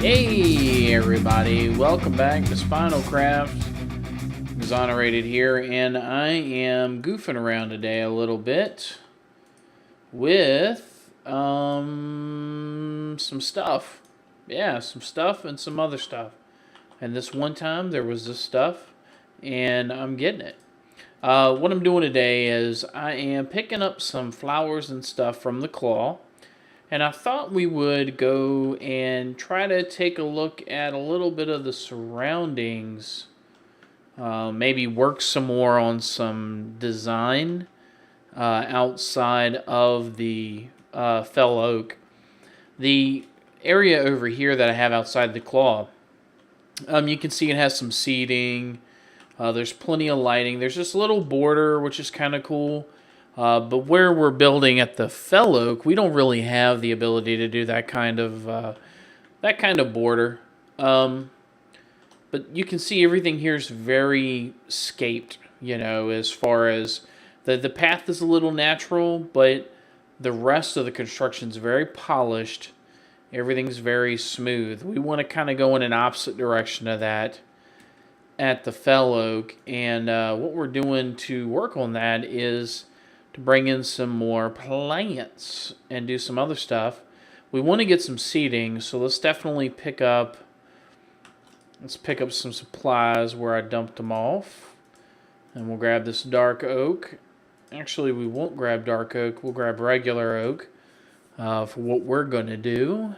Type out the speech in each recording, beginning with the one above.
Hey everybody, welcome back to Spinalcraft. Exonerated here, and I am goofing around today a little bit with some stuff. Yeah, some stuff and some other stuff. And this one time there was this stuff, and I'm getting it. What I'm doing today is I am picking up some flowers and stuff from the claw. And I thought we would go and try to take a look at a little bit of the surroundings. Maybe work some more on some design outside of the fell oak. The area over here that I have outside the claw, you can see it has some seating. There's plenty of lighting. There's this little border, which is kind of cool. But where we're building at the fell oak, we don't really have the ability to do that kind of border. But you can see everything here is very scaped, you know, as far as the path is a little natural, but the rest of the construction is very polished. Everything's very smooth. We want to kind of go in an opposite direction of that at the fell oak, and what we're doing to work on that is to bring in some more plants and do some other stuff. We want to get some seating, so let's definitely pick up some supplies where I dumped them off. And we'll grab this dark oak. Actually, we won't grab dark oak, we'll grab regular oak for what we're going to do.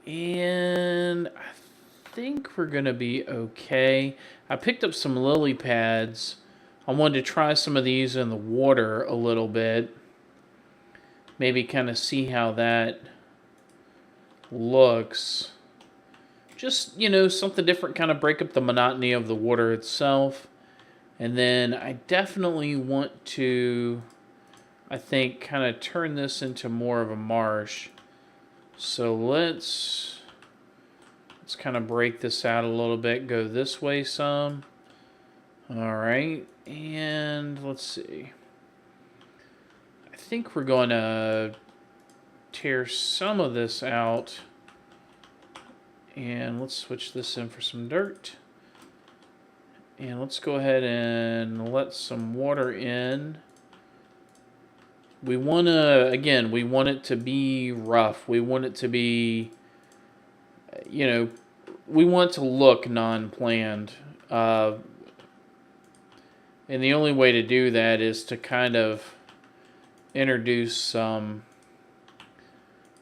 And I think we're going to be okay. I picked up some lily pads. I wanted to try some of these in the water a little bit. Maybe kind of see how that looks. Just, you know, something different, kind of break up the monotony of the water itself. And then I definitely want to, I think, kind of turn this into more of a marsh. So let's kind of break this out a little bit, go this way some. All right. And let's see. I think we're going to tear some of this out. And let's switch this in for some dirt. And let's go ahead and let some water in. We want to, again, we want it to be rough. We want it to be, you know, we want it to look non-planned. And the only way to do that is to kind of introduce some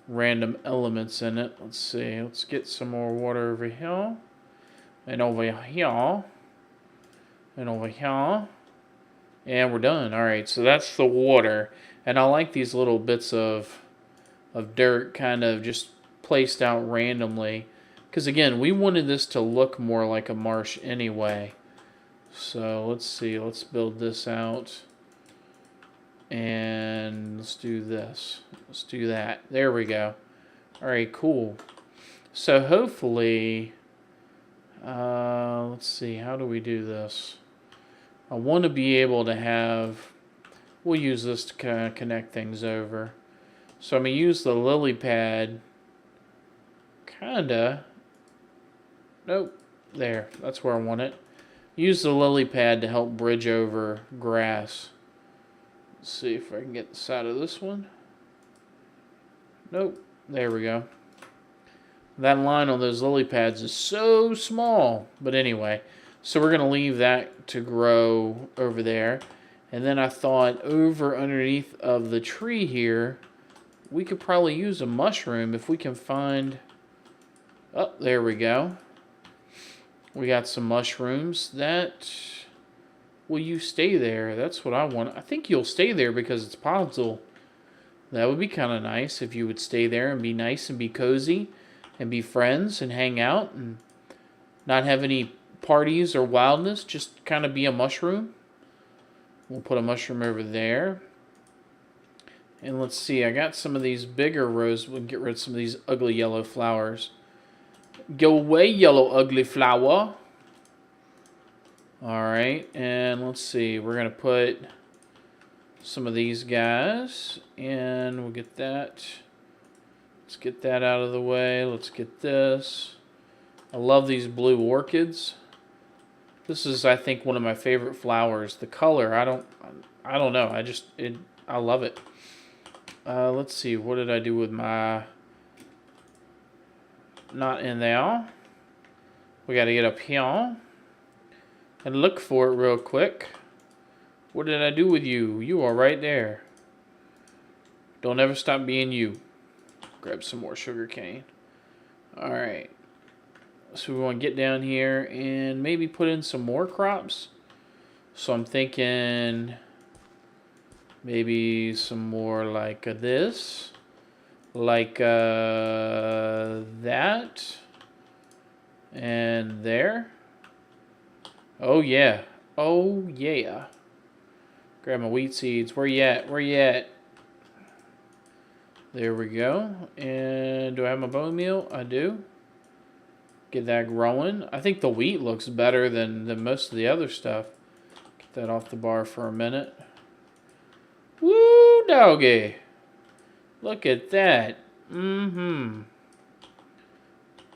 random elements in it. Let's see. Let's get some more water over here. And over here. And over here. And we're done. Alright, so that's the water. And I like these little bits of dirt kind of just placed out randomly. Because again, we wanted this to look more like a marsh anyway. So let's see, let's build this out. And let's do this. Let's do that. There we go. Alright, cool. So hopefully, let's see, how do we do this? I want to be able to have, we'll use this to kind of connect things over. So I'm going to use the lily pad, kinda. Nope, there, that's where I want it. Use the lily pad to help bridge over grass. Let's see if I can get the side of this one. Nope, there we go. That line on those lily pads is so small. But anyway, so we're going to leave that to grow over there. And then I thought over underneath of the tree here, we could probably use a mushroom if we can find... Oh, there we go. We got some mushrooms. That... Will you stay there? That's what I want. I think you'll stay there because it's podzol. That would be kind of nice if you would stay there and be nice and be cozy and be friends and hang out and not have any parties or wildness. Just kind of be a mushroom. We'll put a mushroom over there. And let's see. I got some of these bigger rows. We'll get rid of some of these ugly yellow flowers. Go away, yellow ugly flower. Alright, and let's see. We're going to put some of these guys, and we'll get that Let's get that out of the way. Let's get this. I love these blue orchids. This is, I think, one of my favorite flowers. The color, I don't know. I love it. Let's see. What did I do with my... Not in there. We got to get up here and look for it real quick. What did I do with you? You are right there. Don't ever stop being you. Grab some more sugar cane. Alright. So we want to get down here and maybe put in some more crops. So I'm thinking maybe some more like this. Like that. And there. Oh yeah. Oh yeah. Grab my wheat seeds. Where you at? Where you at? There we go. And do I have my bone meal? I do. Get that growing. I think the wheat looks better than most of the other stuff. Get that off the bar for a minute. Woo, doggy. Look at that. Mm-hmm.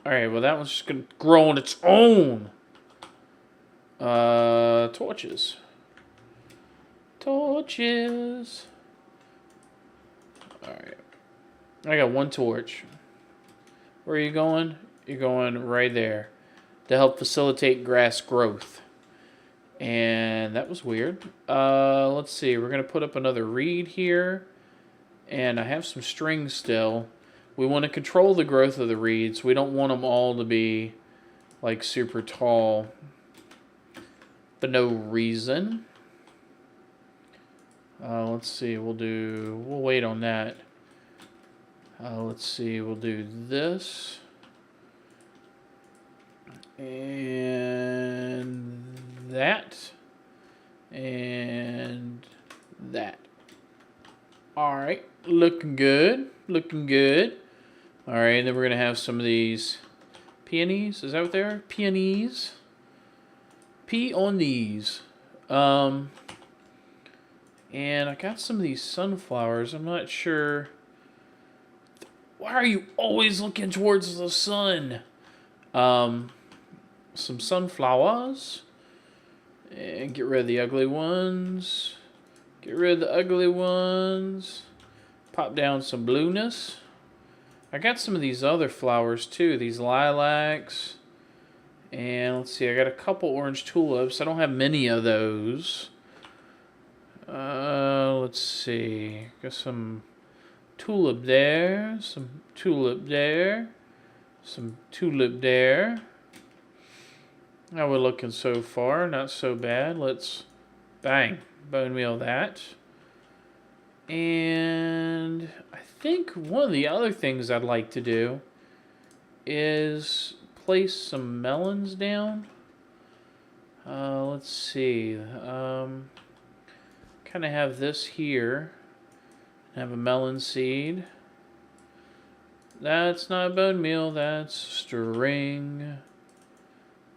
Alright, well that one's just going to grow on its own. Torches. Torches. Alright. I got one torch. Where are you going? You're going right there. To help facilitate grass growth. And that was weird. Let's see. We're going to put up another reed here. And I have some string still. We want to control the growth of the reeds. We don't want them all to be like super tall. For no reason. Let's see. We'll wait on that. Let's see. We'll do this. And that. And that. Alright. Looking good. Looking good. Alright. And then we're going to have some of these peonies. Is that what they are? Peonies. Peonies. And I got some of these sunflowers. I'm not sure. Why are you always looking towards the sun? Some sunflowers. And get rid of the ugly ones. Get rid of the ugly ones. Pop down some blueness. I got some of these other flowers too. These lilacs. And let's see. I got a couple orange tulips. I don't have many of those. Let's see. Got some tulip there. Some tulip there. Some tulip there. How we're looking so far. Not so bad. Let's bang. Bone meal that. And I think one of the other things I'd like to do is place some melons down. Let's see. Kind of have this here. Have a melon seed. That's not bone meal. That's string.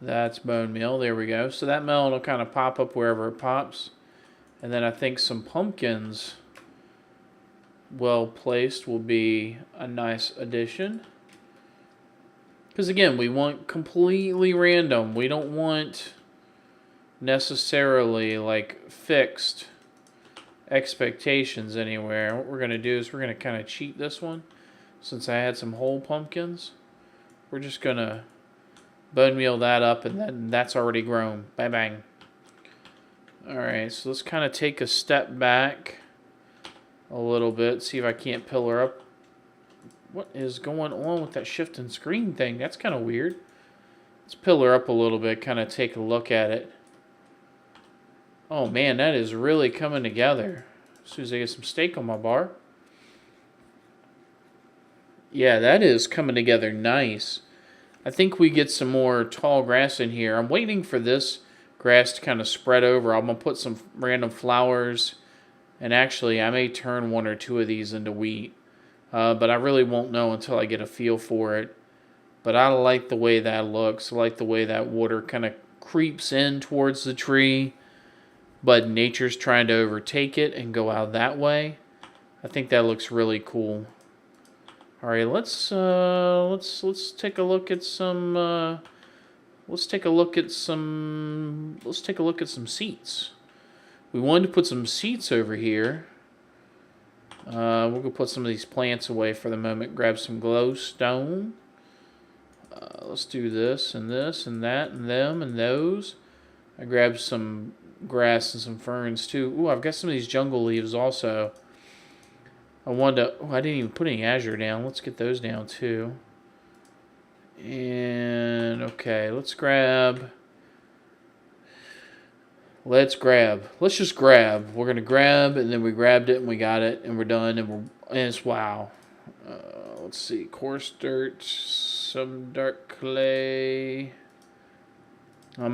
That's bone meal. There we go. So that melon will kind of pop up wherever it pops. And then I think some pumpkins, well placed, will be a nice addition. Because again, we want completely random. We don't want necessarily like fixed expectations anywhere. What we're going to do is we're going to kind of cheat this one. Since I had some whole pumpkins, we're just going to bone meal that up, and then that's already grown. Bang, bang. Alright, so let's kind of take a step back a little bit. See if I can't pillar up. What is going on with that shifting screen thing? That's kind of weird. Let's pillar up a little bit, kind of take a look at it. Oh man, that is really coming together. As soon as I get some steak on my bar. Yeah, that is coming together nice. I think we get some more tall grass in here. I'm waiting for this grass to kind of spread over. I'm going to put some random flowers. And actually, I may turn one or two of these into wheat. But I really won't know until I get a feel for it. But I like the way that looks. I like the way that water kind of creeps in towards the tree. But nature's trying to overtake it and go out that way. I think that looks really cool. All right, let's take a look at some let's take a look at some seats. We wanted to put some seats over here. We're gonna put some of these plants away for the moment. Grab some glowstone. Let's do this and that and them and those. I grabbed some grass and some ferns too. Ooh, I've got some of these jungle leaves also. I wanted to. Oh, I didn't even put any azure down. Let's get those down too. And okay, let's grab. Let's just grab. We're gonna grab, and then we grabbed it, and we got it, and we're done, and it's wow. Let's see, coarse dirt, some dark clay. That'll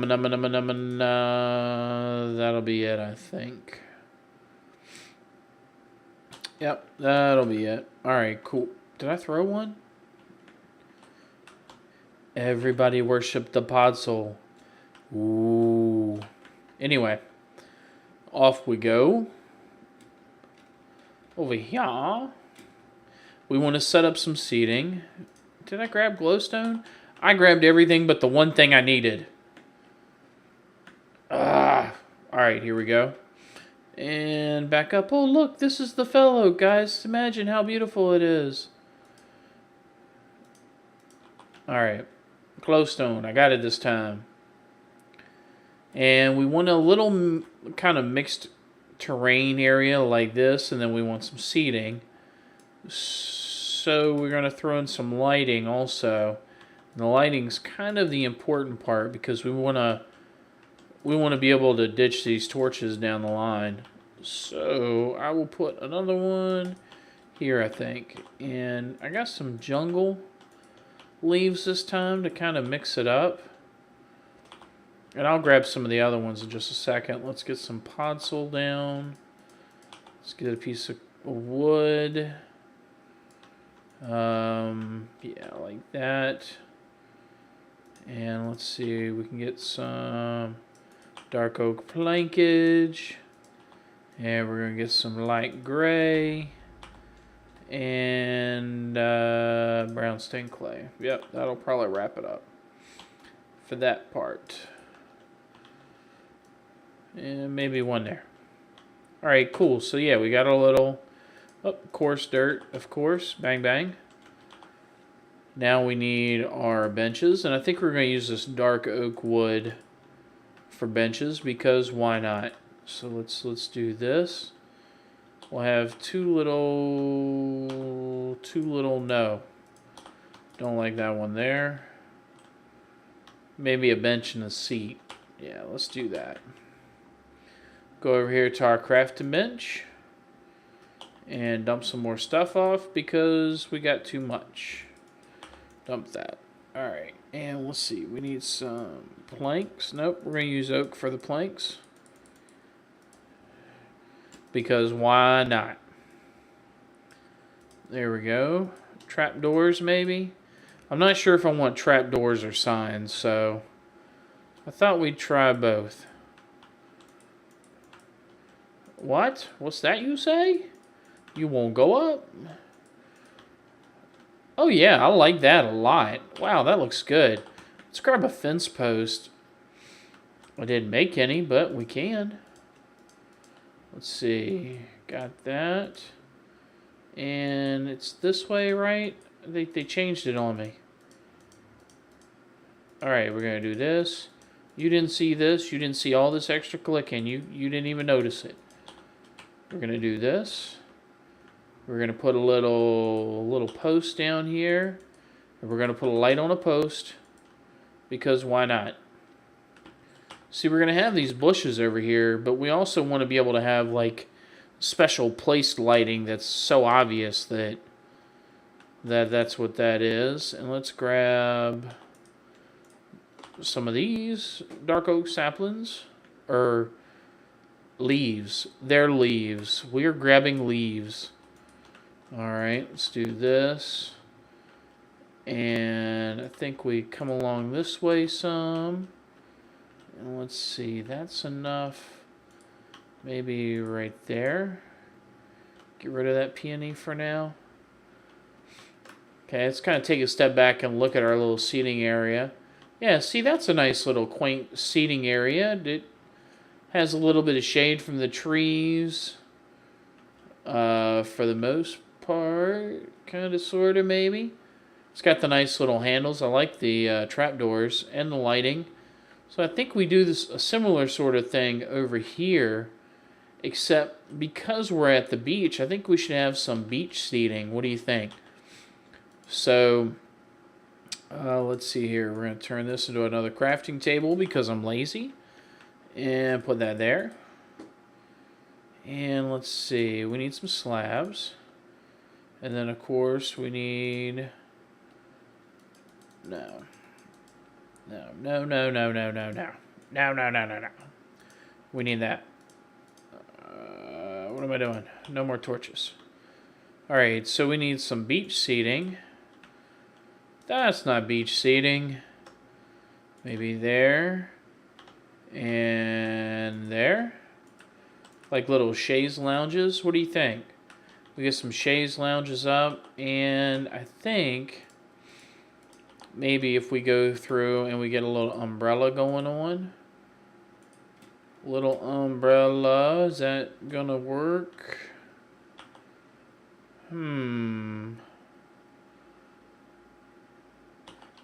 be it, I think. Yep, that'll be it. All right, cool. Did I throw one? Everybody worship the pod soul. Ooh. Anyway, off we go. Over here, we want to set up some seating. Did I grab glowstone? I grabbed everything but the one thing I needed. Alright, here we go. And back up. Oh, look, this is the fellow, guys. Imagine how beautiful it is. Alright, glowstone. I got it this time. And we want a little kind of mixed terrain area like this, and then we want some seating. So we're going to throw in some lighting also. And the lighting's kind of the important part because we want to be able to ditch these torches down the line. So I will put another one here, I think. And I got some jungle leaves this time to kind of mix it up. And I'll grab some of the other ones in just a second. Let's get some podzol down. Let's get a piece of wood. Yeah, like that. And let's see, we can get some dark oak plankage. And we're going to get some light gray. And brown stained clay. Yep, that'll probably wrap it up for that part. And maybe one there. Alright, cool. So yeah, we got a little coarse dirt, of course. Bang, bang. Now we need our benches. And I think we're going to use this dark oak wood for benches because why not? So let's do this. We'll have two little, no. Don't like that one there. Maybe a bench and a seat. Yeah, let's do that. Go over here to our crafting bench and dump some more stuff off because we got too much. Dump that. Alright, and let's see. We need some planks. Nope, we're going to use oak for the planks. Because why not? There we go. Trapdoors, maybe? I'm not sure if I want trapdoors or signs, so I thought we'd try both. What? What's that you say? You won't go up? Oh yeah, I like that a lot. Wow, that looks good. Let's grab a fence post. I didn't make any, but we can. Let's see. Got that. And it's this way, right? They changed it on me. Alright, we're going to do this. You didn't see this. You didn't see all this extra clicking. You didn't even notice it. We're going to do this. We're going to put a little post down here. And we're going to put a light on a post. Because why not? See, we're going to have these bushes over here. But we also want to be able to have, like, special placed lighting that's so obvious that's what that is. And let's grab some of these dark oak saplings. Or leaves. They're leaves. We are grabbing leaves. Alright, let's do this. And I think we come along this way some. And let's see, that's enough. Maybe right there. Get rid of that peony for now. Okay, let's kind of take a step back and look at our little seating area. Yeah, see, that's a nice little quaint seating area. It has a little bit of shade from the trees. For the most part, kind of, sort of, maybe. It's got the nice little handles. I like the trapdoors and the lighting. So I think we do a similar sort of thing over here, except because we're at the beach, I think we should have some beach seating. What do you think? So, let's see here. We're going to turn this into another crafting table because I'm lazy. And put that there. And let's see. We need some slabs. And then, of course, we need... No. We need that. What am I doing? No more torches. Alright, so we need some beach seating. That's not beach seating. Maybe there. And there. Like little chaise lounges. What do you think? We get some chaise lounges up. And I think maybe if we go through and we get a little umbrella going on. Little umbrella. Is that gonna work?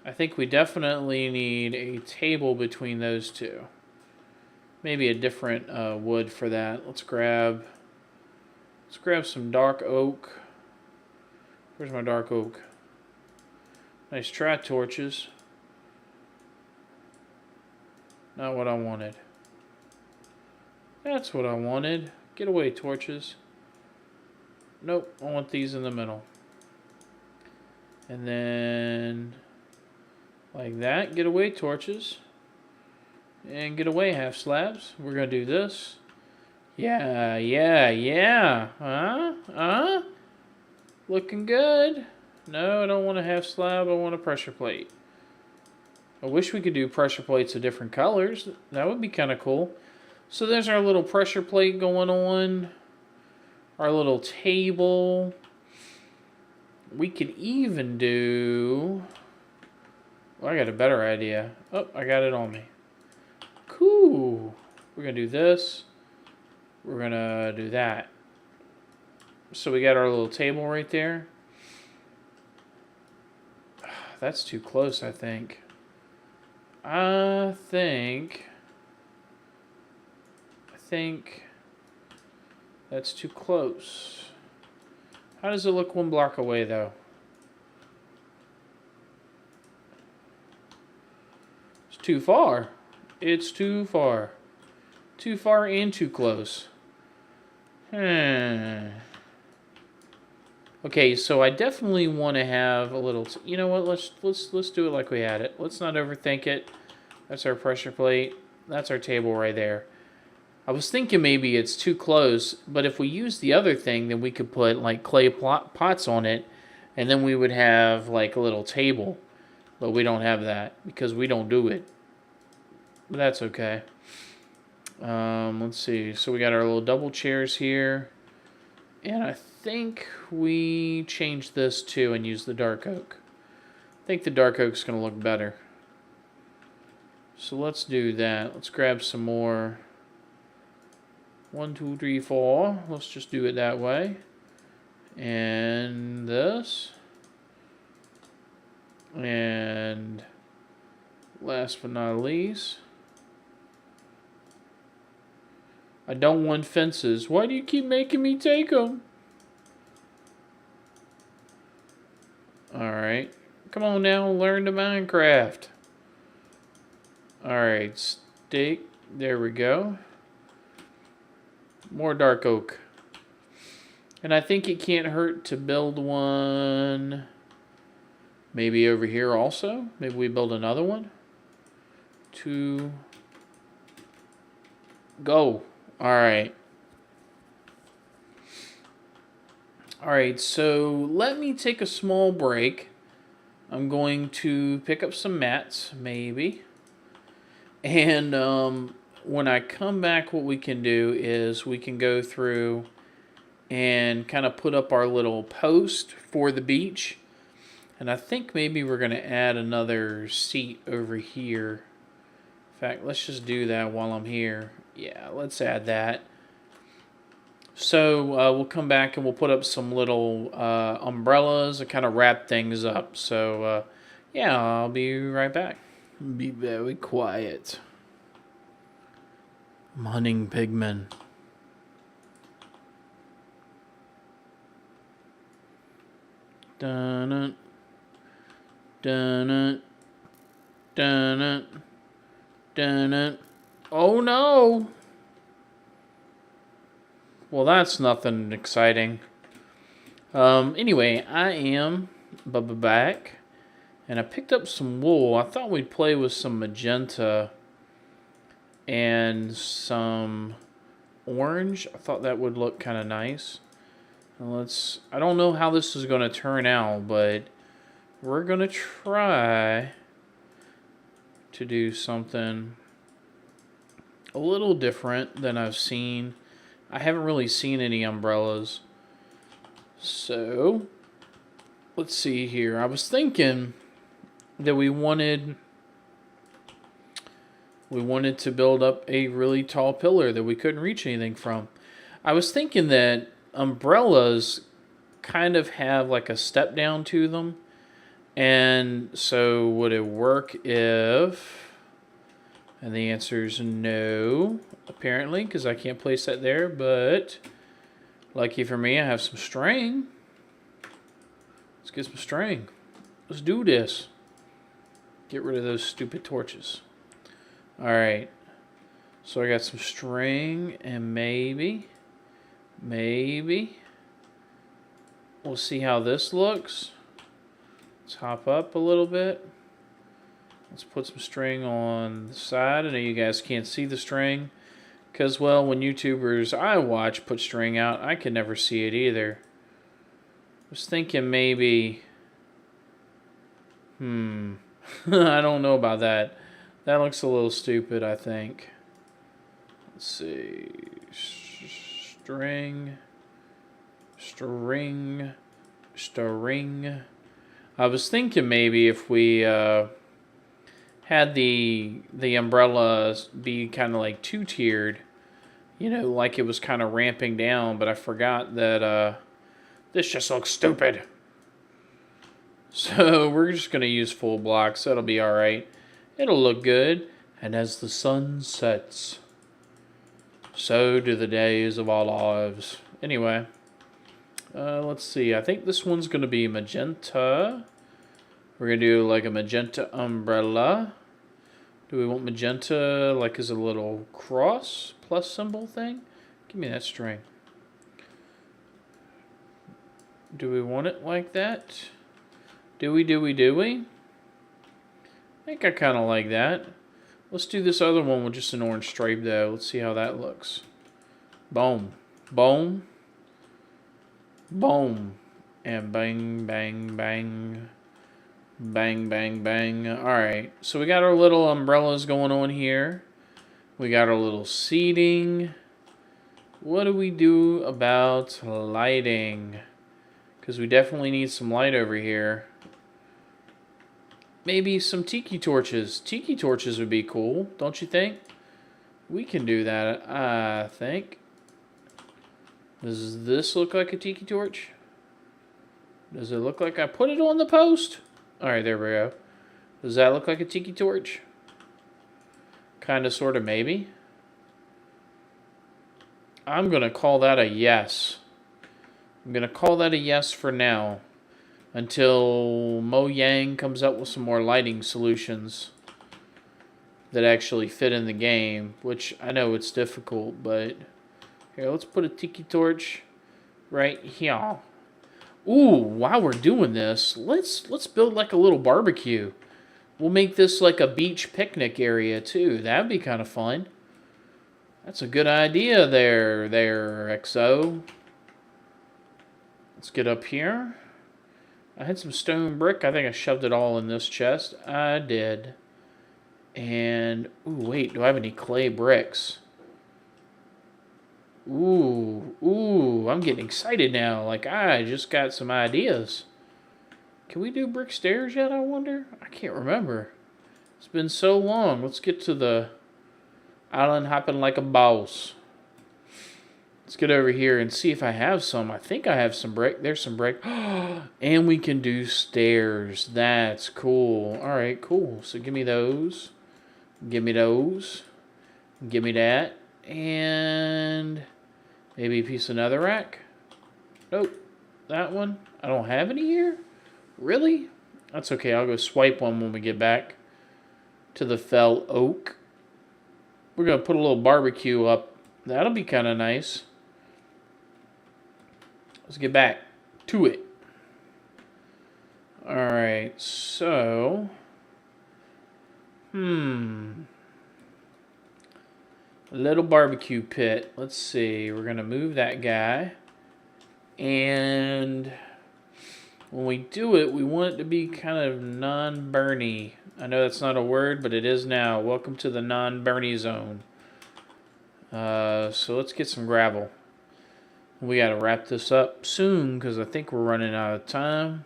I think we definitely need a table between those two. Maybe a different wood for that. Let's grab some dark oak. Where's my dark oak? Nice trap torches. Not what I wanted. That's what I wanted. Get away, torches. Nope, I want these in the middle. And then, like that, get away, torches. And get away, half slabs. We're going to do this. Yeah. Huh? Looking good. No, I don't want a half slab. I want a pressure plate. I wish we could do pressure plates of different colors. That would be kind of cool. So there's our little pressure plate going on. Our little table. We could even do... Well, I got a better idea. Oh, I got it on me. Cool. We're going to do this. We're going to do that. So we got our little table right there. That's too close, I think. I think that's too close. How does it look one block away, though? It's too far. It's too far. Too far and too close. Okay, so I definitely want to have a little... You know what? Let's do it like we had it. Let's not overthink it. That's our pressure plate. That's our table right there. I was thinking maybe it's too close, but if we use the other thing, then we could put like clay pots on it, and then we would have like a little table. But we don't have that because we don't do it. But that's okay. Let's see. So we got our little double chairs here. And I think we changed this too and use the dark oak. I think the dark oak's going to look better. So let's do that. Let's grab some more. 1, 2, 3, 4. Let's just do it that way. And this. And last but not least, I don't want fences. Why do you keep making me take them? Alright. Come on now, learn to Minecraft. Alright, steak. There we go. More dark oak. And I think it can't hurt to build one maybe over here also. Maybe we build another one. 2. Go. Alright. Alright, so let me take a small break. I'm going to pick up some mats, maybe. And when I come back, what we can do is we can go through and kind of put up our little post for the beach. And I think maybe we're going to add another seat over here. In fact, let's just do that while I'm here. Yeah, let's add that. So we'll come back and we'll put up some little umbrellas and kind of wrap things up. So yeah, I'll be right back. Be very quiet. I'm hunting pigmen. Dun-dun. Dun-dun. Dun-dun. Dun-dun. Oh no! Well, that's nothing exciting. Anyway, I am back, and I picked up some wool. I thought we'd play with some magenta and some orange. I thought that would look kind of nice. I don't know how this is going to turn out, but we're going to try to do something a little different than I've seen. I haven't really seen any umbrellas. So, let's see here. I was thinking that we wanted to build up a really tall pillar that we couldn't reach anything from. I was thinking that umbrellas kind of have like a step down to them. And so would it work if... And the answer is no, apparently, because I can't place that there. But lucky for me, I have some string. Let's get some string. Let's do this. Get rid of those stupid torches. Alright. So I got some string, and maybe we'll see how this looks. Let's hop up a little bit. Let's put some string on the side. I know you guys can't see the string because, well, when YouTubers I watch put string out, I can never see it either. I was thinking maybe... I don't know about that. That looks a little stupid, I think. Let's see. String. I was thinking maybe if we had the umbrella be kind of like two-tiered, you know, like it was kind of ramping down, but I forgot that this just looks stupid. So we're just going to use full blocks. That'll be alright. It'll look good. And as the sun sets, so do the days of our lives. Anyway, let's see. I think this one's going to be magenta. We're going to do like a magenta umbrella. Do we want magenta like as a little cross plus symbol thing? Give me that string. Do we want it like that? Do we? I think I kind of like that. Let's do this other one with just an orange stripe though. Let's see how that looks. Boom. Boom. Boom. And bang, bang, bang. Bang, bang, bang. Alright, so we got our little umbrellas going on here. We got our little seating. What do we do about lighting? Because we definitely need some light over here. Maybe some tiki torches. Tiki torches would be cool, don't you think? We can do that, I think. Does this look like a tiki torch? Does it look like I put it on the post? Alright, there we go. Does that look like a tiki torch? Kind of, sort of, maybe. I'm going to call that a yes. I'm going to call that a yes for now. Until Mo Yang comes up with some more lighting solutions that actually fit in the game. Which, I know it's difficult, but... Here, let's put a tiki torch right here. Ooh, while we're doing this, let's build like a little barbecue. We'll make this like a beach picnic area too. That'd be kind of fun. That's a good idea there, XO. Let's get up here. I had some stone brick. I think I shoved it all in this chest. I did. And, ooh, wait, do I have any clay bricks? Ooh, I'm getting excited now. Like, I just got some ideas. Can we do brick stairs yet, I wonder? I can't remember. It's been so long. Let's get to the island hopping like a boss. Let's get over here and see if I have some. I think I have some brick. There's some brick. And we can do stairs. That's cool. All right, cool. So give me those. Give me those. Give me that. And maybe a piece of netherrack. Nope. That one. I don't have any here. Really? That's okay. I'll go swipe one when we get back to the fell oak. We're going to put a little barbecue up. That'll be kind of nice. Let's get back to it. Alright, so... A little barbecue pit. Let's see. We're going to move that guy. And when we do it, we want it to be kind of non-burny. I know that's not a word, but it is now. Welcome to the non-burny zone. So let's get some gravel. We got to wrap this up soon because I think we're running out of time.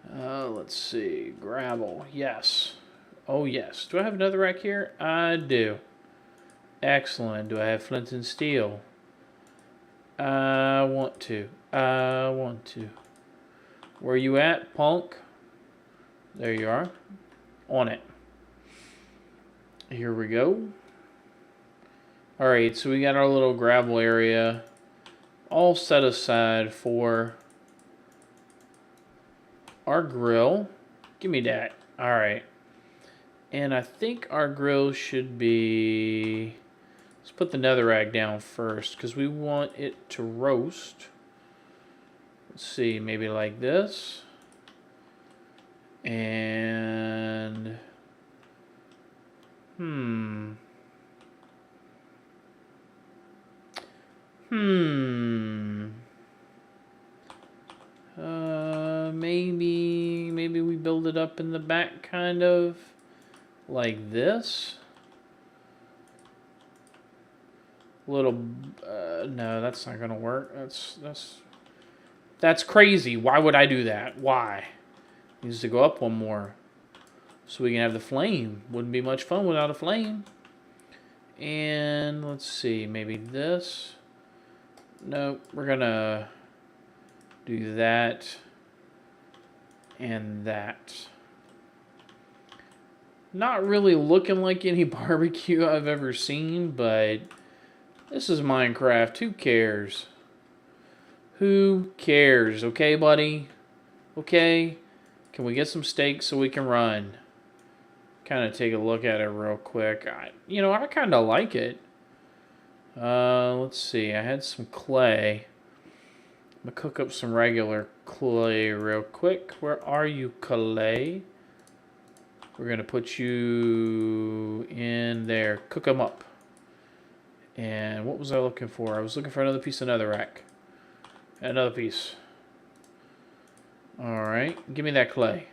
Let's see. Gravel. Yes. Oh, yes. Do I have another rack here? I do. Excellent. Do I have flint and steel? I want to. I want to. Where you at, punk? There you are. On it. Here we go. Alright, so we got our little gravel area all set aside for our grill. Give me that. Alright. And I think our grill should be... Let's put the netherrack down first because we want it to roast. Let's see, maybe like this. And... Maybe we build it up in the back kind of like this. Little no, that's not gonna work. That's crazy. Why would I do that? Why? It needs to go up one more so we can have the flame. Wouldn't be much fun without a flame. And let's see, maybe this. Nope, we're gonna do that and that. Not really looking like any barbecue I've ever seen, but this is Minecraft. Who cares? Who cares? Okay, buddy? Okay? Can we get some steaks so we can run? Kind of take a look at it real quick. I kind of like it. Let's see. I had some clay. I'm going to cook up some regular clay real quick. Where are you, clay? We're going to put you in there. Cook them up. And what was I looking for? I was looking for another piece of netherrack. Another piece. Alright. Give me that clay.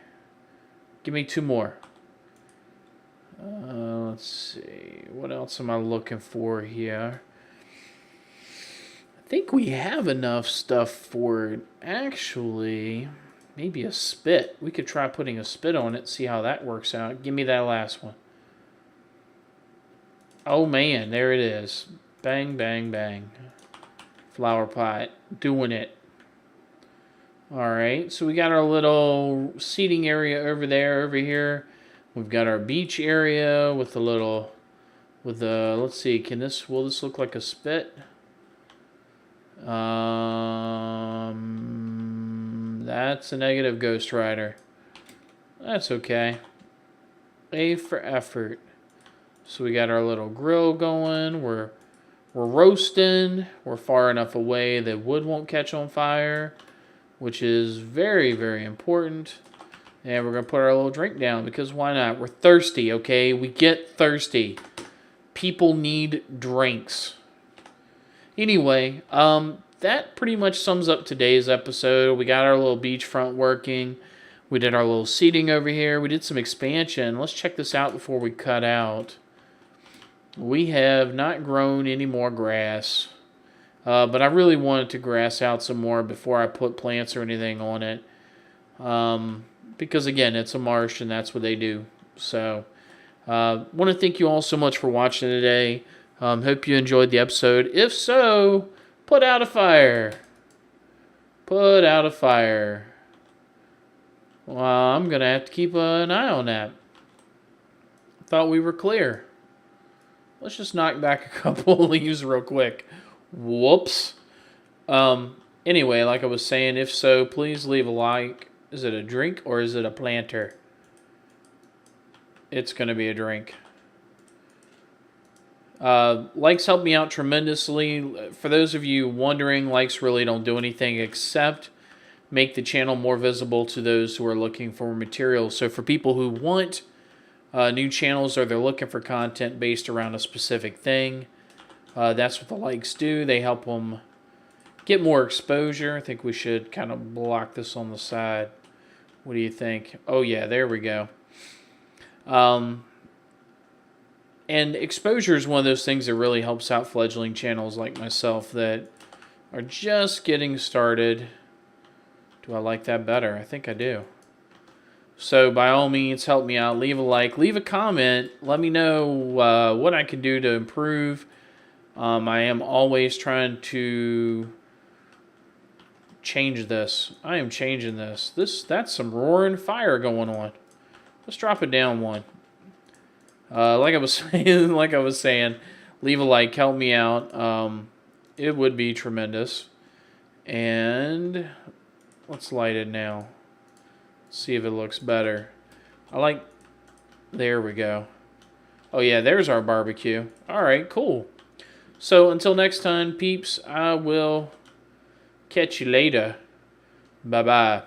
Give me 2 more. Let's see. What else am I looking for here? I think we have enough stuff for it. Actually, maybe a spit. We could try putting a spit on it, see how that works out. Give me that last one. Oh man, there it is. Bang, bang, bang. Flower pot. Doing it. Alright, so we got our little seating area over there, over here. We've got our beach area with the little, let's see, will this look like a spit? That's a negative Ghost Rider. That's okay. A for effort. So we got our little grill going. We're roasting. We're far enough away that wood won't catch on fire, which is very, very important. And we're going to put our little drink down because why not? We're thirsty, okay? We get thirsty. People need drinks. Anyway, that pretty much sums up today's episode. We got our little beachfront working. We did our little seating over here. We did some expansion. Let's check this out before we cut out. We have not grown any more grass. But I really wanted to grass out some more before I put plants or anything on it. Because again, it's a marsh and that's what they do. So, want to thank you all so much for watching today. Hope you enjoyed the episode. If so, put out a fire. Put out a fire. Well, I'm going to have to keep an eye on that. Thought we were clear. Let's just knock back a couple of leaves real quick. Whoops. Anyway, like I was saying, if so, please leave a like. Is it a drink or is it a planter? It's going to be a drink. Likes help me out tremendously. For those of you wondering, likes really don't do anything except make the channel more visible to those who are looking for material. So for people who want new channels or they're looking for content based around a specific thing, that's what the likes do. They help them get more exposure. I think we should kind of block this on the side. What do you think? Oh yeah, there we go. And exposure is one of those things that really helps out fledgling channels like myself that are just getting started. Do I like that better? I think I do. So by all means, help me out. Leave a like. Leave a comment. Let me know what I can do to improve. I am always trying to change this. I am changing this. That's some roaring fire going on. Let's drop it down one. Like I was saying, leave a like. Help me out. It would be tremendous. And let's light it now. See if it looks better. There we go. Oh yeah, there's our barbecue. Alright, cool. So until next time, peeps, I will catch you later. Bye-bye.